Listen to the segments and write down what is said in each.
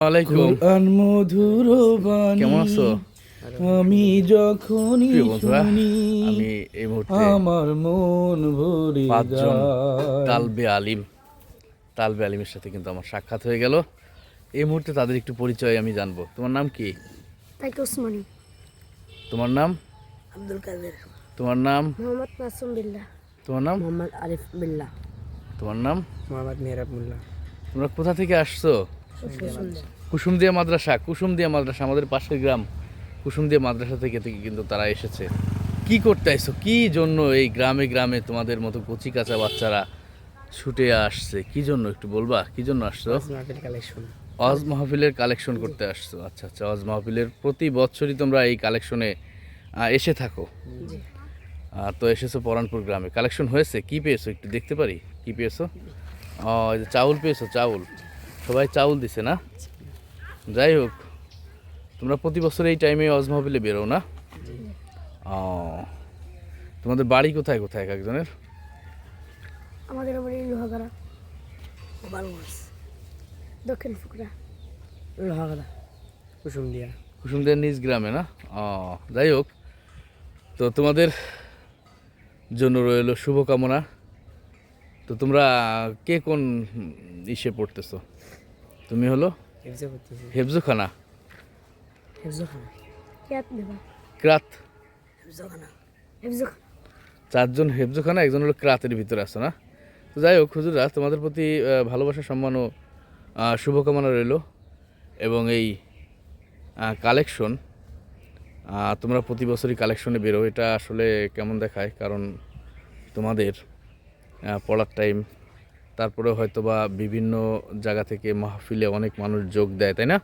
ওয়ালাইকুম। কোরআন মধুর বাণী কেমন আছো? আমি যখনই প্রিয় বন্ধুরা, শুনি আমি এই মুহূর্তে আমার মন ভরে পাঁচজন যায়। তালবে আলিমের সাথে কিন্তু আমার সাক্ষাৎ হয়ে গেল। এই মুহূর্তে তাদের একটু পরিচয় আমি জানবো। তোমার নাম কি? তাইকে ওসমানী, তোমার নাম? আব্দুল কাদের, তোমার নাম? মোহাম্মদ মাসুম বিল্লাহ, তোমার নাম? মোহাম্মদ আরিফ বিল্লাহ, তোমার নাম? মোহাম্মদ মেহরাব মোল্লা। তোমরা কোথা থেকে আসছো? কুসুমদিয়া মাদ্রাসা আমাদের পাশের গ্রাম। কুসুমদিয়া মাদ্রাসা থেকে কিন্তু তারা এসেছে। কি করতে আইছো? কি জন্য এই গ্রামে গ্রামে তোমাদের মতো কচি কাঁচা বাচ্চারা ছুটে আসছে? কি জন্য একটু বলবা? কি জন্য আসছো? ওয়াজ মাহফিলের কালেকশন করতে আসছো। আচ্ছা আচ্ছা, ওয়াজ মাহফিলের প্রতি বছরই তোমরা এই কালেকশনে এসে থাকো। তো এসেছো পরানপুর গ্রামে। কালেকশন হয়েছে, কি পেয়েছো একটু দেখতে পারি? কি পেয়েছো? এই যে চাউল পেয়েছো। চাউল সবাই চাউল দিছে না? যাই হোক, তোমরা প্রতি বছর এই টাইমে ওয়াজ মাহফিলে বেরো না? ও, তোমাদের বাড়ি কোথায় কোথায় এক একজনের? আমাদের বাড়ি লোহাগাড়া, গোপালগঞ্জ, দক্ষিণ ফুকরা, লোহাগাড়া, কুসুমদিয়ার নিজ গ্রামে না? ও, যাই হোক, তো তোমাদের জন্য রইল শুভকামনা। তো তোমরা কে কোন ইসে পড়তেছো? তুমি হলো হেফজোখানা, ক্রাত। চারজন হেফজোখানা, একজন হলো ক্রাতের ভিতরে আসো না? তো যাই হোক হুজুরা, তোমাদের প্রতি ভালোবাসা, সম্মান ও শুভকামনা রইল। এবং এই কালেকশন, তোমরা প্রতি বছরই কালেকশনে বেরো, এটা আসলে কেমন দেখায়, কারণ তোমাদের পড়ার টাইম, তারপরে হয়তো বা বিভিন্ন জায়গা থেকে মাহফিলে অনেক মানুষ যোগ দেয়, তাই না?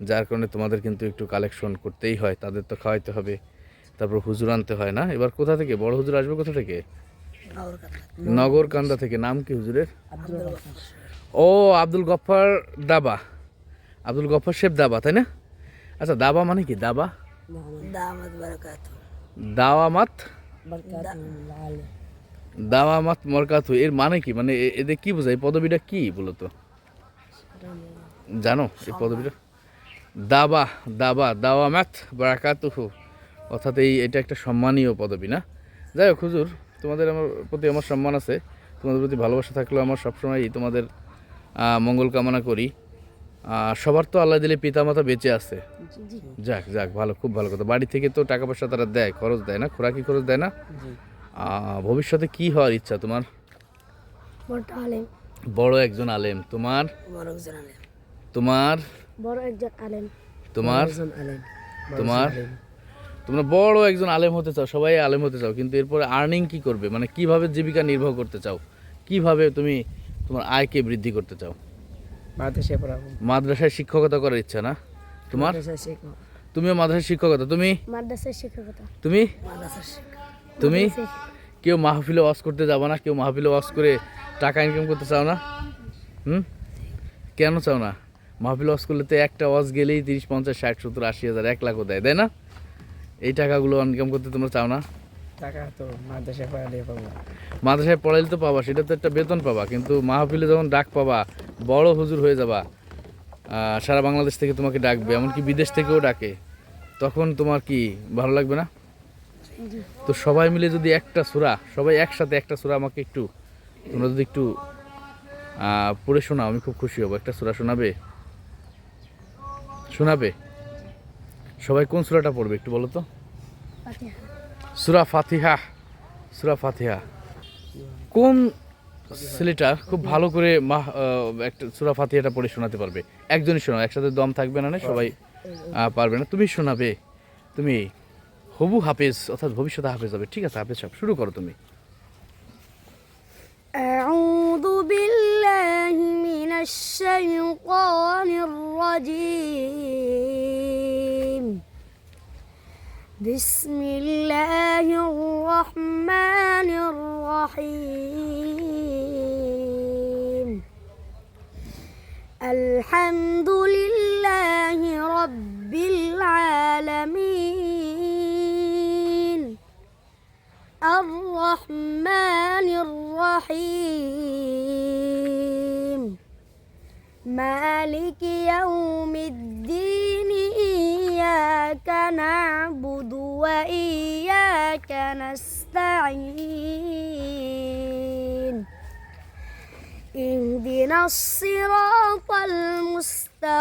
যার কারণে তোমাদের কিন্তু একটু কালেকশন করতেই হয়, তাদের তো খাওয়াইতে হবে, তারপর হুজুর আনতে হয় না? এবার কোথা থেকে বড় হুজুর আসবে? কোথা থেকে? নগরকান্দা থেকে। নাম কি হুজুরের? ও, আব্দুল গফফার দাবা, আব্দুল গফফার শেখ দাবা, তাই না? আচ্ছা, দাবা মানে কি? দাবা দাওয়ামাত মরকাতু, এর মানে কি? মানে এদের কি বোঝায়? পদবিটা কি বলো তো? জানো এই পদবিটা? দাবা দাওয়ামাত বারাকাতুহু, অর্থাৎ এটা একটা সম্মানীয় পদবি না? যাই হোক হুজুর, তোমাদের আমার প্রতি আমার সম্মান আছে, তোমাদের প্রতি ভালোবাসা থাকলেও আমার সবসময়ই তোমাদের মঙ্গল কামনা করি। সবার তো আল্লাহ দিলে পিতামাতা বেঁচে আছে, যাক যাক, ভালো, খুব ভালো কথা। বাড়ি থেকে তো টাকা পয়সা তারা দেয়, খরচ দেয় না? খোরাকি খরচ দেয় না? ভবিষ্যতে কি হওয়ার ইচ্ছা তোমার? বড় একজন আলেম। তোমার? তোমার বড় একজন আলেম। তোমার? তোমার? তোমরা বড় একজন আলেম হতে চাও, সবাই আলেম হতে চাও, কিন্তু এরপরে আর্নিং কি করবে? মানে কিভাবে জীবিকা নির্বাহ করতে চাও? কিভাবে তুমি তোমার আয়কে বৃদ্ধি করতে চাও? মাদ্রাসায় শিক্ষকতা করার ইচ্ছা না তোমার? তুমিও মাদ্রাসায় শিক্ষকতা? তুমি? তুমি? তুমি কেউ মাহফিলে ওয়াজ করতে যাবা না? কেউ মাহফিলে ওয়াজ করে টাকা ইনকাম করতে চাও না? কেন চাও না? মাহফিলে ওয়াজ করলে তো একটা ওয়াজ গেলেই 30, 50, 60, 70, 80 হাজার, 1 লাখও দেয়, তাই না? এই টাকাগুলো ইনকাম করতে তোমরা চাও না? টাকা তো মাদ্রাসায় পড়ালে পাবো। মাদ্রাসায় পড়াইলে তো পাবা, সেটা তো একটা বেতন পাবা, কিন্তু মাহফিলে যখন ডাক পাবা, বড় হুজুর হয়ে যাবা, সারা বাংলাদেশ থেকে তোমাকে ডাকবে, এমনকি বিদেশ থেকেও ডাকে, তখন তোমার কি ভালো লাগবে না? তো সবাই মিলে যদি একটা সূরা, সবাই একসাথে একটা সূরা আমাকে একটু, তোমরা যদি একটু পড়ে শোনাও, আমি খুব খুশি হব। একটা সূরা শোনাবে? শোনাবে? সবাই কোন সূরাটা পড়বে একটু বলো তো? সূরা ফাতিহা। সূরা ফাতিহা। কোন ছেলেটা খুব ভালো করে একটা সূরা ফাতিহাটা পড়ে শোনাতে পারবে? একজনই শোনাও, একসাথে দম থাকবে না, সবাই পারবে না। তুমি শোনাবে, তুমি হবু হাফেজ, অর্থাৎ ভবিষ্যতে হাফেজ হবে। ঠিক আছে, হাফেজ সাহেব, শুরু করো তুমি। أعوذ بالله من الشيطان الرجيم. بسم الله الرحمن الرحيم. الحمد لله رب العالمين. الرحمن الرحيم. مالك يوم الدين إياك نعبد وإياك نستعين اهدنا الصراط المستقيم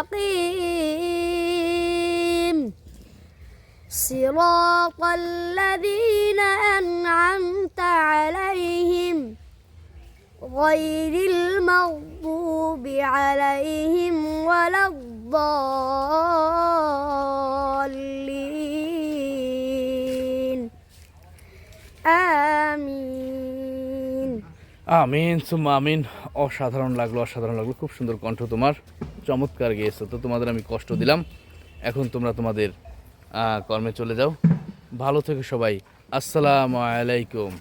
صراط الذين أنعمت عليهم غير المغضوب عليهم ولا الضالين آمين আমিন সুম্মা আমিন। অসাধারণ লাগলো, অসাধারণ লাগলো, খুব সুন্দর কণ্ঠ তোমার, চমৎকার গেয়েছো। তো তোমাদের আমি কষ্ট দিলাম, এখন তোমরা তোমাদের কর্মে চলে যাও। ভালো থেকো সবাই, আসসালামু আলাইকুম।